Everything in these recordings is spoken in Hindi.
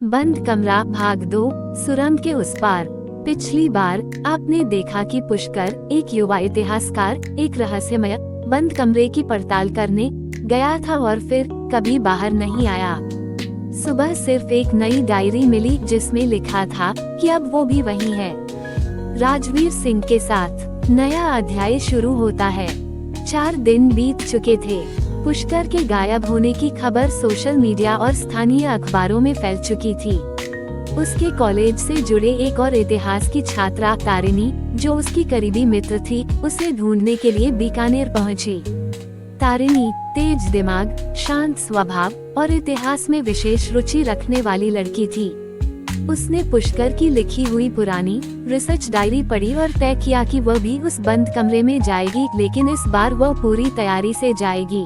बंद कमरा भाग 2 सुरंग के उस पार। पिछली बार आपने देखा कि पुष्कर, एक युवा इतिहासकार, एक रहस्यमय बंद कमरे की पड़ताल करने गया था और फिर कभी बाहर नहीं आया। सुबह सिर्फ एक नई डायरी मिली जिसमें लिखा था कि अब वो भी वही है, राजवीर सिंह के साथ। नया अध्याय शुरू होता है। 4 दिन बीत चुके थे। पुष्कर के गायब होने की खबर सोशल मीडिया और स्थानीय अखबारों में फैल चुकी थी। उसके कॉलेज से जुड़े एक और इतिहास की छात्रा तारिणी, जो उसकी करीबी मित्र थी, उसे ढूंढने के लिए बीकानेर पहुंची। तारिणी तेज दिमाग, शांत स्वभाव और इतिहास में विशेष रुचि रखने वाली लड़की थी। उसने पुष्कर की लिखी हुई पुरानी रिसर्च डायरी पढ़ी और तय किया कि वह भी उस बंद कमरे में जाएगी, लेकिन इस बार वह पूरी तैयारी से जाएगी।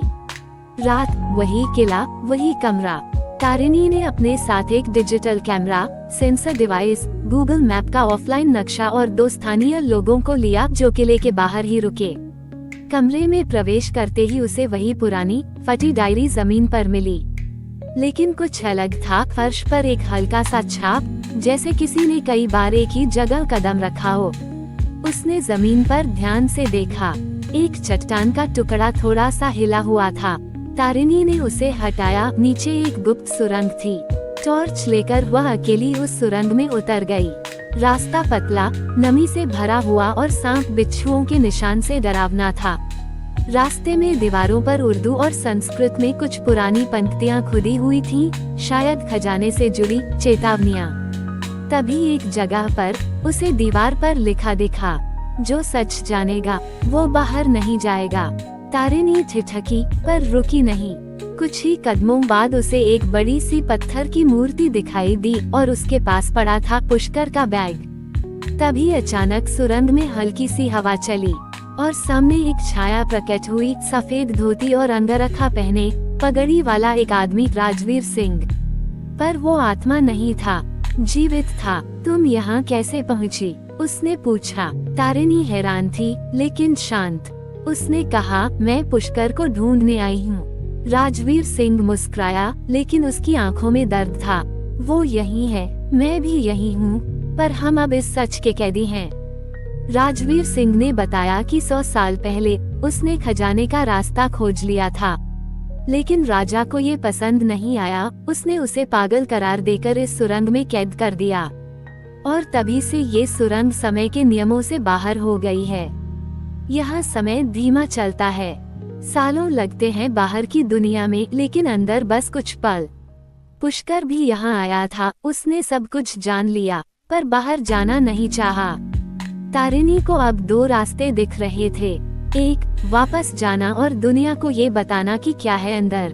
रात, वही किला, वही कमरा। तारिणी ने अपने साथ एक digital camera, sensor device, Google map का ऑफलाइन नक्शा और 2 स्थानीय लोगों को लिया जो किले के बाहर ही रुके। कमरे में प्रवेश करते ही उसे वही पुरानी फटी डायरी जमीन पर मिली, लेकिन कुछ अलग था। फर्श पर एक हल्का सा छाप, जैसे किसी ने कई बार एक ही जगह कदम रखा हो। उसने जमीन पर ध्यान से देखा। एक चट्टान का टुकड़ा थोड़ा सा हिला हुआ था। तारिणी ने उसे हटाया। नीचे एक गुप्त सुरंग थी। टॉर्च लेकर वह अकेली उस सुरंग में उतर गई। रास्ता पतला, नमी से भरा हुआ और सांप बिच्छुओं के निशान से डरावना था। रास्ते में दीवारों पर उर्दू और संस्कृत में कुछ पुरानी पंक्तियां खुदी हुई थीं, शायद खजाने से जुड़ी चेतावनियां। तभी एक जगह पर उसे दीवार पर लिखा दिखा, जो सच जानेगा वो बाहर नहीं जाएगा। तारिणी ठिठकी पर रुकी नहीं। कुछ ही कदमों बाद उसे एक बड़ी सी पत्थर की मूर्ति दिखाई दी और उसके पास पड़ा था पुष्कर का बैग। तभी अचानक सुरंग में हल्की सी हवा चली और सामने एक छाया प्रकट हुई। सफेद धोती और अंगरखा पहने पगड़ी वाला एक आदमी, राजवीर सिंह। पर वो आत्मा नहीं था, जीवित था। तुम यहाँ कैसे पहुँची? उसने पूछा। तारिणी हैरान थी लेकिन शांत। उसने कहा, मैं पुष्कर को ढूंढने आई हूँ। राजवीर सिंह मुस्कुराया, लेकिन उसकी आंखों में दर्द था। वो यही है, मैं भी यही हूँ, पर हम अब इस सच के कैदी हैं। राजवीर सिंह ने बताया कि 100 साल पहले उसने खजाने का रास्ता खोज लिया था, लेकिन राजा को ये पसंद नहीं आया। उसने उसे पागल करार देकर इस सुरंग में कैद कर दिया और तभी से ये सुरंग समय के नियमों से बाहर हो गई है। यहाँ समय धीमा चलता है। सालों लगते हैं बाहर की दुनिया में, लेकिन अंदर बस कुछ पल। पुष्कर भी यहाँ आया था। उसने सब कुछ जान लिया, पर बाहर जाना नहीं चाहा। तारिणी को अब 2 रास्ते दिख रहे थे। एक, वापस जाना और दुनिया को ये बताना कि क्या है अंदर।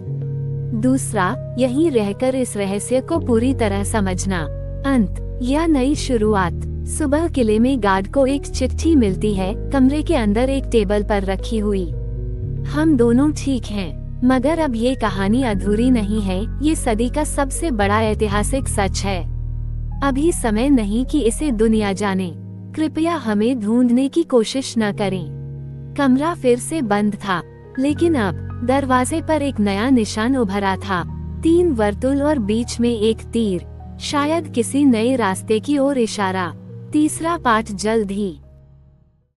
दूसरा, यहीं रहकर इस रहस्य को पूरी तरह समझना। अंत या नई शुरुआत। सुबह किले में गार्ड को एक चिट्ठी मिलती है, कमरे के अंदर एक टेबल पर रखी हुई। हम दोनों ठीक हैं, मगर अब ये कहानी अधूरी नहीं है। ये सदी का सबसे बड़ा ऐतिहासिक सच है। अभी समय नहीं कि इसे दुनिया जाने। कृपया हमें ढूंढने की कोशिश न करें। कमरा फिर से बंद था, लेकिन अब दरवाजे पर एक नया निशान उभरा था। 3 वर्तुल और बीच में एक तीर, शायद किसी नए रास्ते की ओर इशारा। तीसरा पार्ट जल्द ही।